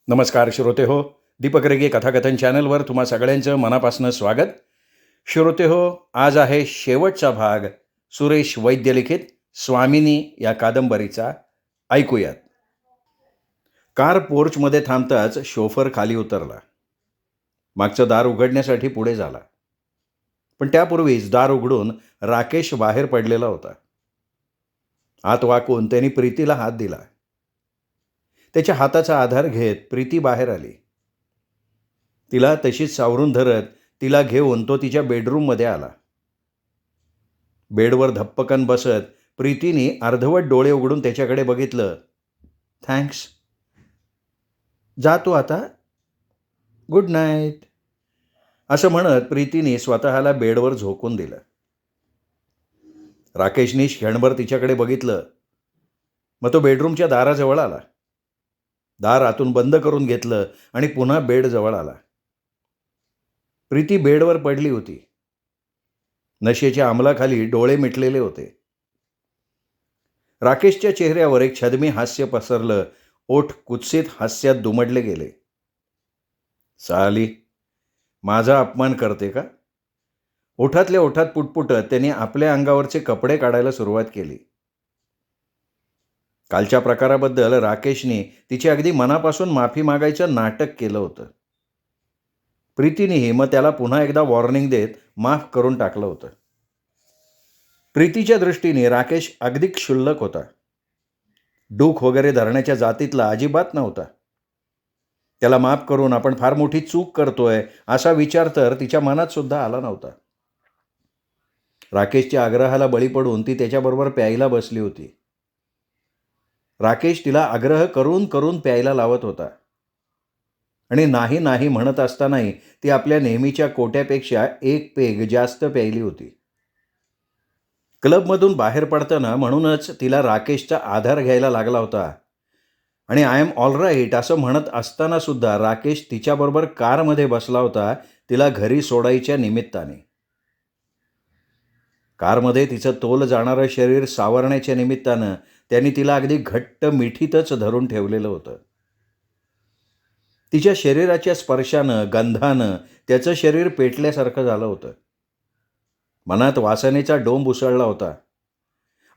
नमस्कार श्रोते हो. दीपक रेगे कथाकथन चॅनलवर तुम्हा सगळ्यांचं मनापासून स्वागत. श्रोते हो, आज आहे शेवटचा भाग सुरेश वैद्य लिखित स्वामिनी या कादंबरीचा. ऐकूयात. कार पोर्चमध्ये थांबताच शोफर खाली उतरला. मागचं दार उघडण्यासाठी पुढे झाला, पण त्यापूर्वीच दार उघडून राकेश बाहेर पडलेला होता. हात वाकून त्यांनी प्रीतीला हात दिला. त्याच्या हाताचा आधार घेत प्रीती बाहेर आली. तिला तशीच सावरून धरत तिला घेऊन तो तिच्या बेडरूममध्ये आला. बेडवर धप्पकन बसत प्रीतीने अर्धवट डोळे उघडून त्याच्याकडे बघितलं. थँक्स. जा तू आता. Good night. असं म्हणत प्रीतीने स्वतःला बेडवर झोकून दिलं. राकेशने क्षणभर तिच्याकडे बघितलं. मग तो बेडरूमच्या दाराजवळ आला. दार आतून बंद करून घेतलं आणि पुन्हा बेडजवळ आला. प्रीती बेडवर पडली होती. नशेच्या अंमलाखाली डोळे मिटलेले होते. राकेशच्या चेहऱ्यावर एक छद्मी हास्य पसरलं. ओठ कुत्सित हास्यात दुमडले गेले. साली, माझा अपमान करते का? ओठातल्या ओठात पुटपुटत त्याने आपल्या अंगावरचे कपडे काढायला सुरुवात केली. कालच्या प्रकाराबद्दल राकेशने तिची अगदी मनापासून माफी मागायचं नाटक केलं होतं. प्रीतीनेही मग त्याला पुन्हा एकदा वॉर्निंग देत माफ करून टाकलं होतं. प्रीतीच्या दृष्टीने राकेश अगदी क्षुल्लक होता. डूक वगैरे धरण्याच्या जातीतला अजिबात नव्हता. त्याला माफ करून आपण फार मोठी चूक करतोय असा विचार तर तिच्या मनात सुद्धा आला नव्हता. राकेशच्या आग्रहाला बळी पडून ती त्याच्याबरोबर प्यायला बसली होती. राकेश तिला आग्रह करून करून प्यायला लावत होता आणि नाही नाही म्हणत असतानाही ती आपल्या नेहमीच्या कोट्यापेक्षा एक पेग जास्त प्यायली होती. क्लबमधून बाहेर पडताना म्हणूनच तिला राकेशचा आधार घ्यायला लागला होता आणि आय एम ऑल राईट असं म्हणत असताना सुद्धा राकेश तिच्याबरोबर कारमध्ये बसला होता तिला घरी सोडायच्या निमित्ताने. कारमध्ये तिचं तोल जाणारं शरीर सावरण्याच्या निमित्तानं त्यांनी तिला अगदी घट्ट मिठीतच धरून ठेवलेलं होतं. तिच्या शरीराच्या स्पर्शानं, गंधानं त्याचं शरीर पेटल्यासारखं झालं होतं. मनात वासनेचा डोंब उसळला होता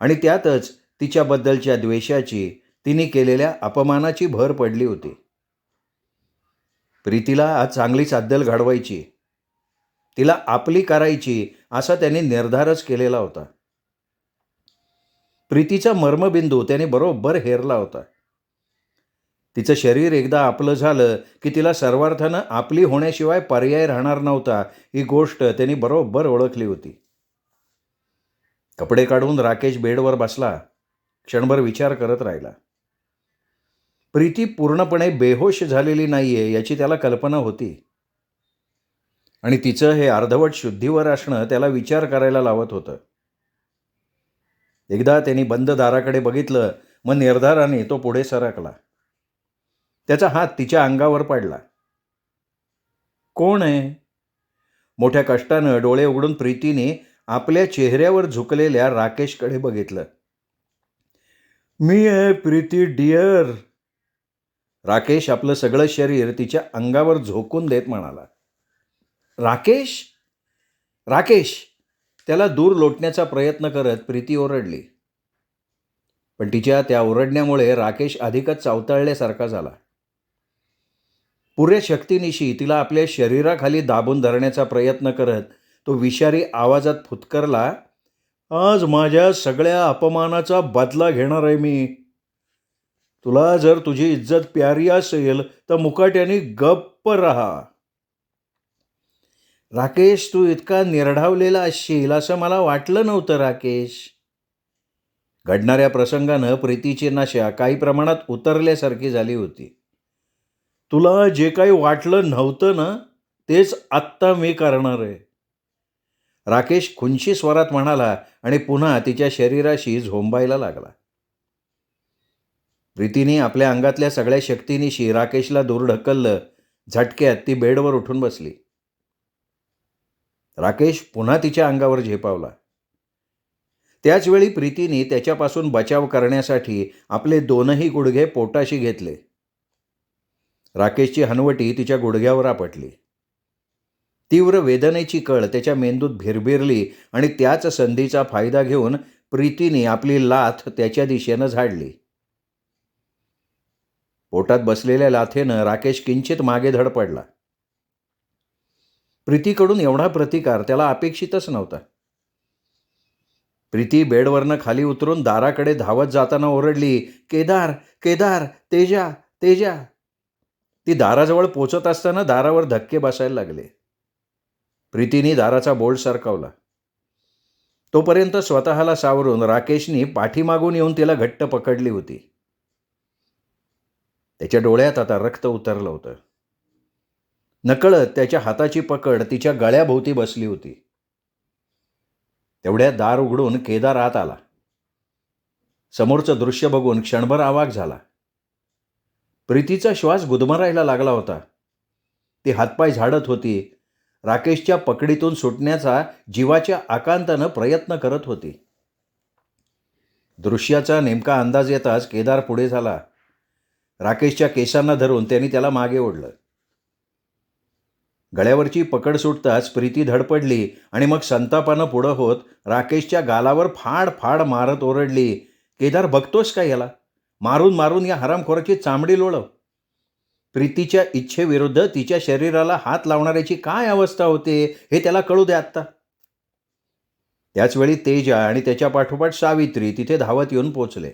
आणि त्यातच तिच्याबद्दलच्या द्वेषाची, तिने केलेल्या अपमानाची भर पडली होती. प्रीतीला आज चांगलीच अद्दल घडवायची, तिला आपली करायची असा त्याने निर्धारच केलेला होता. प्रीतीचा मर्मबिंदू त्याने बरोबर हेरला होता. तिचं शरीर एकदा आपलं झालं की तिला सर्वार्थानं आपली होण्याशिवाय पर्याय राहणार नव्हता ही गोष्ट त्यांनी बरोबर ओळखली होती. कपडे काढून राकेश बेडवर बसला. क्षणभर विचार करत राहिला. प्रीती पूर्णपणे बेहोश झालेली नाहीये याची त्याला कल्पना होती आणि तिचं हे अर्धवट शुद्धीवर असणं त्याला विचार करायला लावत होतं. एकदा त्यांनी बंद दाराकडे बघितलं. मग निर्धाराने तो पुढे सरकला. त्याचा हात तिच्या अंगावर पडला. कोण आहे? मोठ्या कष्टानं डोळे उघडून प्रीतीने आपल्या चेहऱ्यावर झुकलेल्या राकेशकडे बघितलं. मी आहे प्रीती डिअर. राकेश आपलं सगळं शरीर तिच्या अंगावर झोकून देत म्हणाला. राकेश? राकेश! त्याला दूर लोटण्याचा प्रयत्न करत प्रीती ओरडली. पण तिच्या त्या ओरडण्यामुळे राकेश अधिकच चावताळल्यासारखा झाला. पुऱ्या शक्तीनिशी तिला आपल्या शरीराखाली दाबून धरण्याचा प्रयत्न करत तो विषारी आवाजात फुत्करला. आज माझ्या सगळ्या अपमानाचा बदला घेणार आहे मी. तुला जर तुझी इज्जत प्यारी असेल तर मुकाट्याने गप्प राहा. राकेश, तू इतका निर्ढावलेला असशील असं मला वाटलं नव्हतं राकेश. घडणाऱ्या प्रसंगानं प्रीतीची नशा काही प्रमाणात उतरल्यासारखी झाली होती. तुला जे काही वाटलं नव्हतं ना तेच आत्ता मी करणार आहे. राकेश खुंची स्वरात म्हणाला आणि पुन्हा तिच्या शरीराशी झोंबायला लागला. प्रीतीने आपल्या अंगातल्या सगळ्या शक्तीनिशी राकेशला दूर ढकललं. झटक्यात ती बेडवर उठून बसली. राकेश पुन्हा तिच्या अंगावर झेपावला. त्याचवेळी प्रीतीने त्याच्यापासून बचाव करण्यासाठी आपले दोनही गुडघे पोटाशी घेतले. राकेशची हनवटी तिच्या गुडघ्यावर आपटली. तीव्र वेदनेची कळ त्याच्या मेंदूत भिरभिरली आणि त्याच संधीचा फायदा घेऊन प्रीतीने आपली लाथ त्याच्या दिशेनं झाडली. पोटात बसलेल्या लाथेनं राकेश किंचित मागे धडपडला. प्रीतीकडून एवढा प्रतिकार त्याला अपेक्षितच नव्हता. प्रीती बेडवरनं खाली उतरून दाराकडे धावत जाताना ओरडली, केदार, केदार, तेजा, तेजा. ती दाराजवळ पोचत असताना दारावर धक्के बसायला लागले. प्रीतीने दाराचा बोल्ट सरकवला. तोपर्यंत स्वतःला सावरून राकेशनी पाठीमागून येऊन तिला घट्ट पकडली होती. त्याच्या डोळ्यात आता रक्त उतरलं होतं. नकळत त्याच्या हाताची पकड तिच्या गळ्याभोवती बसली होती. तेवढ्यात दार उघडून केदार आत आला. समोरचं दृश्य बघून क्षणभर अवाक झाला. प्रीतीचा श्वास गुदमरायला लागला होता. ती हातपाय झाडत होती. राकेशच्या पकडीतून सुटण्याचा जीवाच्या आकांतानं प्रयत्न करत होती. दृश्याचा नेमका अंदाज येताच केदार पुढे झाला. राकेशच्या केसांना धरून त्यांनी त्याला मागे ओढलं. गळ्यावरची पकड सुटताच प्रीती धडपडली आणि मग संतापानं पुढं होत राकेशच्या गालावर फाड फाड मारत ओरडली, केदार, बघतोस का याला? मारून मारून या हरामखोराची चामडी लोळव. प्रीतीच्या इच्छेविरुद्ध तिच्या शरीराला हात लावणाऱ्याची काय अवस्था होते हे त्याला कळू दे आत्ता. त्याचवेळी तेजा आणि त्याच्या पाठोपाठ सावित्री तिथे धावत येऊन पोचले.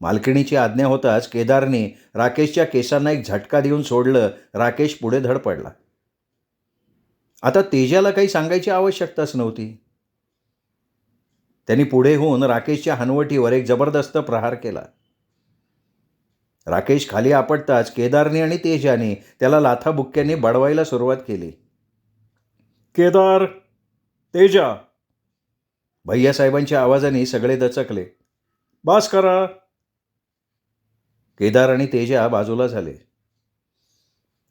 मालकिणीची आज्ञा होताच केदारने राकेशच्या केसांना एक झटका देऊन सोडलं. राकेश पुढे धडपडला. आता तेजाला काही सांगायची आवश्यकताच नव्हती. त्यांनी पुढे होऊन राकेशच्या हनवटीवर एक जबरदस्त प्रहार केला. राकेश खाली आपटताच केदारने आणि तेजाने त्याला लाथाबुक्क्यांनी बडवायला सुरुवात केली. केदार, तेजा, भैयासाहेबांच्या आवाजाने सगळे दचकले. बास करा. केदार आणि तेजा बाजूला झाले.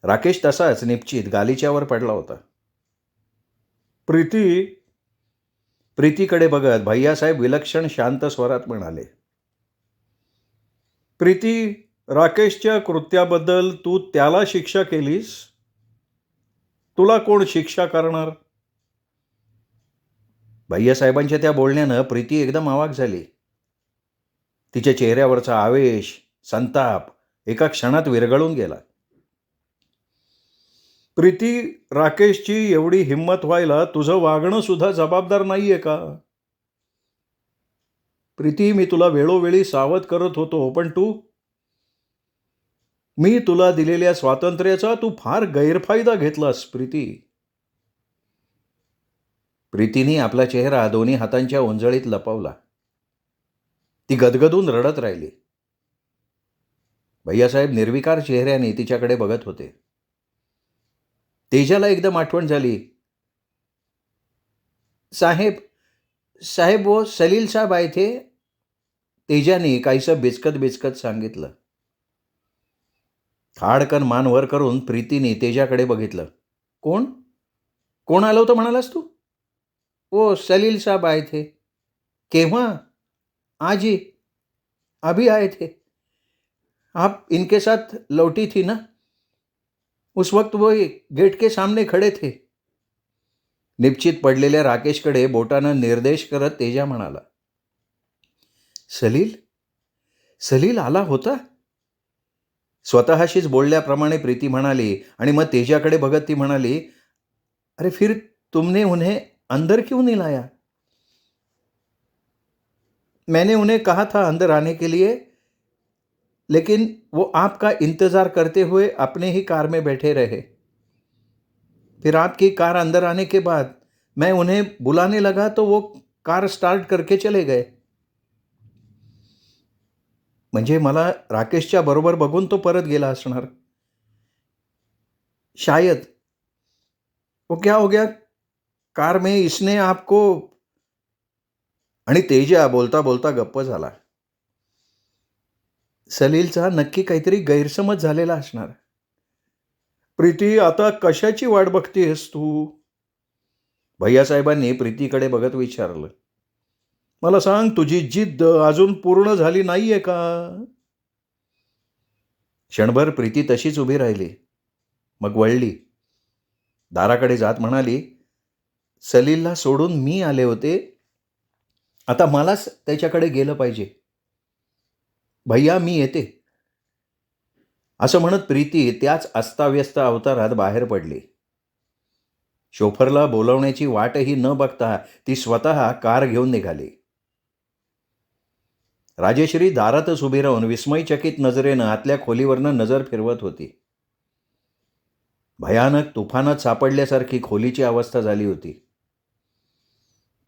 राकेश तसाच निश्चित गालिच्यावर पडला होता. प्रीतीकडे बघत भैयासाहेब विलक्षण शांत स्वरात म्हणाले, प्रीती, राकेशच्या कृत्याबद्दल तू त्याला शिक्षा केलीस, तुला कोण शिक्षा करणार? भैयासाहेबांच्या त्या बोलण्यानं प्रीती एकदम अवाक झाली. तिच्या चेहऱ्यावरचा आवेश, संताप एका क्षणात विरघळून गेला. प्रीती, राकेशची एवढी हिंमत व्हायला तुझं वागणं सुद्धा जबाबदार नाहीये का? प्रीती, मी तुला वेळोवेळी सावध करत होतो, पण मी तुला दिलेल्या स्वातंत्र्याचा तू फार गैरफायदा घेतलास. प्रीतीने आपला चेहरा दोन्ही हातांच्या ओंजळीत लपवला. ती गदगदून रडत राहिली. भैयासाहेब निर्विकार चेहऱ्याने तिच्याकडे बघत होते. तेजाला एकदम आठवण झाली. साहेब वो सलील साहब आए थे. तेजाने काहीसं बिचकत सांगितलं. खाडकन मान वर करून प्रीतीने तेजाकडे बघितलं. कोण आलं होतं म्हणालास तू? ओ सलील साहब आए थे. केव्हा? आज ही, अभी आए थे. आप इनके साथ लौटी थी ना? उस वक्त वो गेट के सामने खड़े थे. निश्चित पडलेल्या राकेशकडे बोटानं निर्देश करत तेजा म्हणाला. सलील आला होता? स्वतःशीच बोलल्याप्रमाणे प्रीती म्हणाली आणि मग तेजाकडे बघत ती म्हणाली, अरे फिर तुमने उन्हें अंदर क्यों नहीं लाया? मैंने उन्हें कहा था अंदर आने के लिए, लेकिन वो आपका इंतजार करते हुए अपने ही कार में बैठे रहे. फिर आपकी कार अंदर आने के बाद मैं उन्हें बुलाने लगा तो वो कार स्टार्ट करके चले गए. म्हणजे मला राकेशच्या बरोबर बघून तो परत गेला असणार. शायद. वो क्या हो गया कार में, इसने आपको. आणि तेजा बोलता बोलता गप्प झाला. सलीलचा नक्की काहीतरी गैरसमज झालेला असणार. प्रीती, आता कशाची वाट बघतेस तू? भैयासाहेबांनी प्रीतीकडे बघत विचारलं. मला सांग, तुझी जिद्द अजून पूर्ण झाली नाहीये का? क्षणभर प्रीती तशीच उभी राहिली. मग वळली. दाराकडे जात म्हणाली, सलीलला सोडून मी आले होते. आता मलाच त्याच्याकडे गेलं पाहिजे. भैया मी येते. असं म्हणत प्रीती त्याच अस्ताव्यस्त अवतारात बाहेर पडली. शोफरला बोलवण्याची वाटही न बघता ती स्वतः कार घेऊन निघाली. राजेश्री दारातच उभी राहून विस्मयचकित नजरेनं आतल्या खोलीवरनं नजर फिरवत होती. भयानक तुफानात सापडल्यासारखी खोलीची अवस्था झाली होती.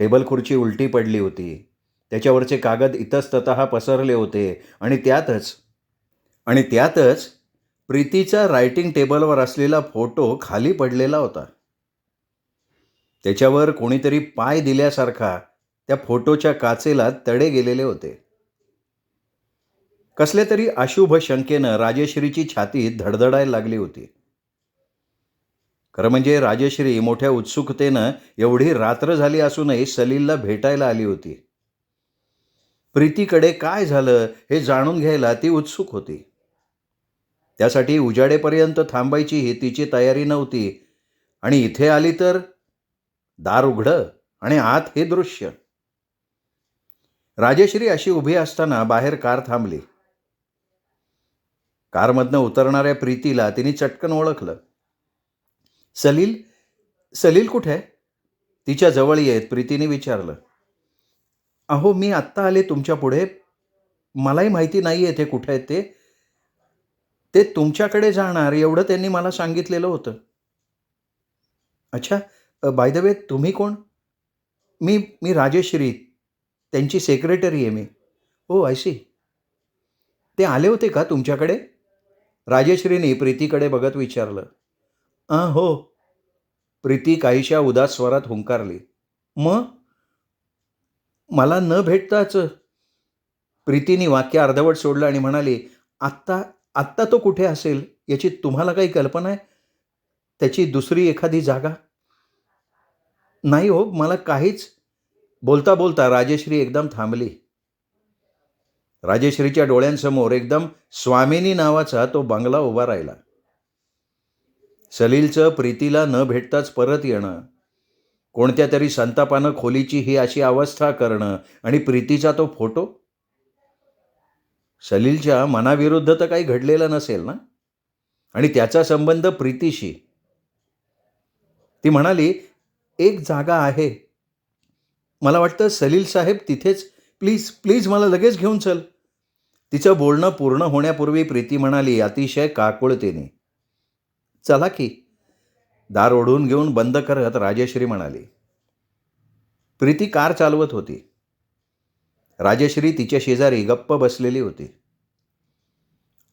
टेबल खुर्ची उलटी पडली होती. त्याच्यावरचे कागद इतस्ततः पसरले होते आणि त्यातच प्रीतीचा रायटिंग टेबलवर असलेला फोटो खाली पडलेला होता. त्याच्यावर कोणीतरी पाय दिल्यासारखा त्या फोटोच्या काचेला तडे गेलेले होते. कसल्या तरी अशुभ शंकेनं राजेश्रीची छाती धडधडायला लागली होती. खरं म्हणजे राजेश्री मोठ्या उत्सुकतेनं एवढी रात्र झाली असूनही सलीलला भेटायला आली होती. प्रीतीकडे काय झालं हे जाणून घ्यायला ती उत्सुक होती. त्यासाठी उजाडेपर्यंत थांबायची ही तिची तयारी नव्हती आणि इथे आली तर दार उघडं आणि आत हे दृश्य. राजेश्री अशी उभी असताना बाहेर कार थांबली. कारमधनं उतरणाऱ्या प्रीतीला तिने चटकन ओळखलं. सलील कुठे आहे? तिच्या जवळ येत प्रीतीने विचारलं. अहो मी आत्ता आले तुमच्या पुढे. मलाही माहिती नाही आहे ते कुठे आहेत ते तुमच्याकडे जाणार एवढं त्यांनी मला सांगितलेलं होतं. अच्छा, बाय द वे तुम्ही कोण? मी राजेश्री, त्यांची सेक्रेटरी आहे मी. हो आय सी. ते आले होते का तुमच्याकडे? राजेश्रीने प्रीतीकडे बघत विचारलं. हो. प्रीती काहीशा उदास स्वरात हुंकारली. मग? मला न भेटताच. प्रीतीने वाक्य अर्धवट सोडलं आणि म्हणाली, आत्ता तो कुठे असेल याची तुम्हाला काही कल्पना आहे? त्याची दुसरी एखादी जागा? नाही हो, मला काहीच. बोलता बोलता राजेश्री एकदम थांबली. राजेश्रीच्या डोळ्यांसमोर एकदम स्वामिनी नावाचा तो बंगला उभा राहिला. सलीलचं प्रीतीला न भेटताच परत येणं, कोणत्या तरी संतापानं खोलीची ही अशी अवस्था करणं आणि प्रीतीचा तो फोटो. सलीलच्या मनाविरुद्ध तर काही घडलेलं नसेल ना? आणि त्याचा संबंध प्रीतीशी. ती म्हणाली, एक जागा आहे. मला वाटतं सलील साहेब तिथेच. प्लीज मला लगेच घेऊन चल. तिचं बोलणं पूर्ण होण्यापूर्वी प्रीती म्हणाली अतिशय काकुळतेने, चला की. दार ओढून घेऊन बंद करत राजेश्री म्हणाली. प्रीती कार चालवत होती. राजेश्री तिच्या शेजारी गप्प बसलेली होती.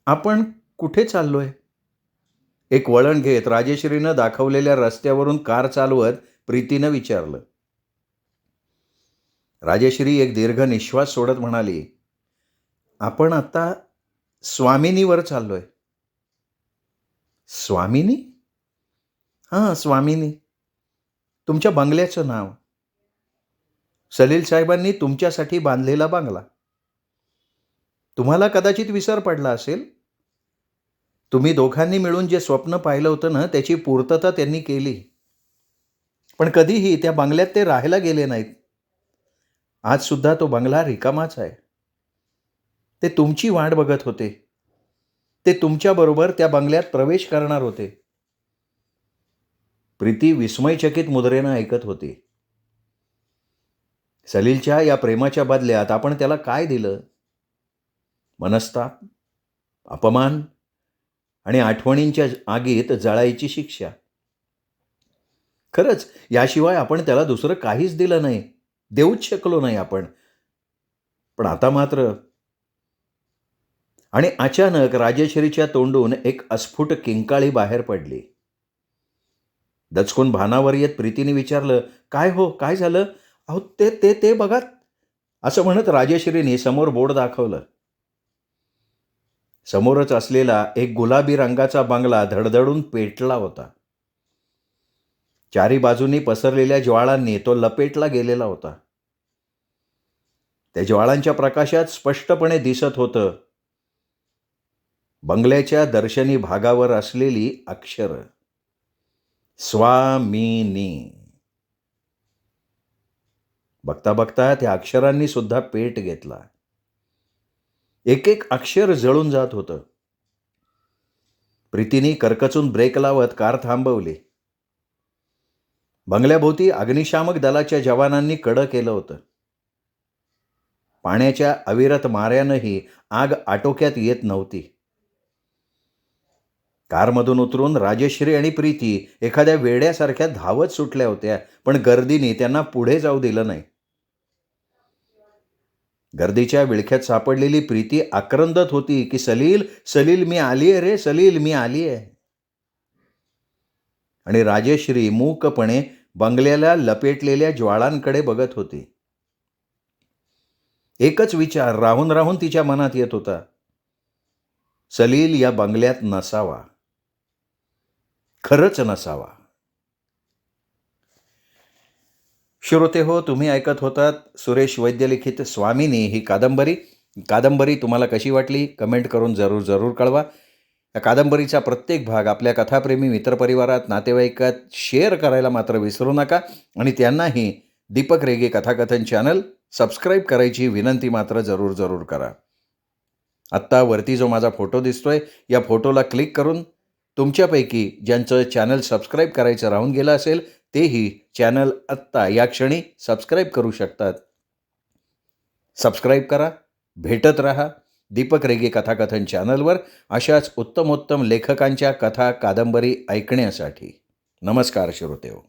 आपण कुठे चाललोय? एक वळण घेत राजेश्रीनं दाखवलेल्या रस्त्यावरून कार चालवत प्रीतीनं विचारलं. राजेश्री एक दीर्घ निश्वास सोडत म्हणाली, आपण आता स्वामिनीवर चाललोय. स्वामिनी? हां, स्वामिनी. तुमच्या बंगल्याचं नाव. सलील साहेबांनी तुमच्यासाठी बांधलेला बंगला. तुम्हाला कदाचित विसर पडला असेल. तुम्ही दोघांनी मिळून जे स्वप्न पाहिलं होतं ना, त्याची पूर्तता त्यांनी केली. पण कधीही त्या बंगल्यात ते राहायला गेले नाहीत. आज सुद्धा तो बंगला रिकामाच आहे. ते तुमची वाट बघत होते. ते तुमच्याबरोबर त्या बंगल्यात प्रवेश करणार होते. प्रीती विस्मयचकित मुद्रेनं ऐकत होती. सलीलच्या या प्रेमाच्या बदल्यात आपण त्याला काय दिलं? मनस्ताप, अपमान आणि आठवणींच्या आगीत जळायची शिक्षा. खरंच याशिवाय आपण त्याला दुसरं काहीच दिलं नाही. देऊच शकलो नाही आपण. पण आता मात्र. आणि अचानक राजेश्रीच्या तोंडून एक अस्फुट किंकाळी बाहेर पडली. दचकून भानावर येत प्रीतीने विचारलं, काय हो, काय झालं? अहो ते बघा. असं म्हणत राजेश्रीने समोर बोर्ड दाखवलं. समोरच असलेला एक गुलाबी रंगाचा बंगला धडधडून पेटला होता. चारी बाजूंनी पसरलेल्या ज्वाळांनी तो लपेटला गेलेला होता. त्या ज्वाळांच्या प्रकाशात स्पष्टपणे दिसत होतं बंगल्याच्या दर्शनी भागावर असलेली अक्षरं. स्वामिनी. बघता बघता त्या अक्षरांनी सुद्धा पेट घेतला. एक एक अक्षर जळून जात होतं. प्रीतीने करकचून ब्रेक लावत कार थांबवली. बंगल्याभोवती अग्निशामक दलाच्या जवानांनी कडं केलं होतं. पाण्याच्या अविरत माऱ्यानंही आग आटोक्यात येत नव्हती. कारमधून उतरून राजश्री आणि प्रीती एखाद्या वेड्यासारख्या धावत सुटल्या होत्या, पण गर्दीने त्यांना पुढे जाऊ दिलं नाही. गर्दीच्या विळख्यात सापडलेली प्रीती आक्रंदत होती की सलील, सलील मी आलीये रे, सलील मी आलीये. आणि राजश्री मूकपणे बंगल्याला लपेटलेल्या ज्वाळांकडे बघत होती. एकच विचार राहून राहून तिच्या मनात येत होता. सलील या बंगल्यात नसावा, खरंच नसावा. श्रोते हो, तुम्ही ऐकत होतात सुरेश वैद्य लिखित स्वामिनी ही कादंबरी तुम्हाला कशी वाटली कमेंट करून जरूर कळवा. या कादंबरीचा प्रत्येक भाग आपल्या कथाप्रेमी मित्रपरिवारात, नातेवाईकात शेअर करायला मात्र विसरू नका. आणि त्यांनाही दीपक रेगे कथाकथन चॅनल सबस्क्राईब करायची विनंती मात्र जरूर करा. आत्ता वरती जो माझा फोटो दिसतोय, या फोटोला क्लिक करून तुमच्यापैकी ज्यांचं चॅनल सबस्क्राईब करायचं राहून गेलं असेल तेही चॅनल आत्ता या क्षणी सबस्क्राईब करू शकतात. सबस्क्राईब करा. भेटत रहा दीपक रेगे कथाकथन चॅनलवर अशाच उत्तमोत्तम लेखकांच्या कथा कादंबरी ऐकण्यासाठी. नमस्कार श्रोतेहो.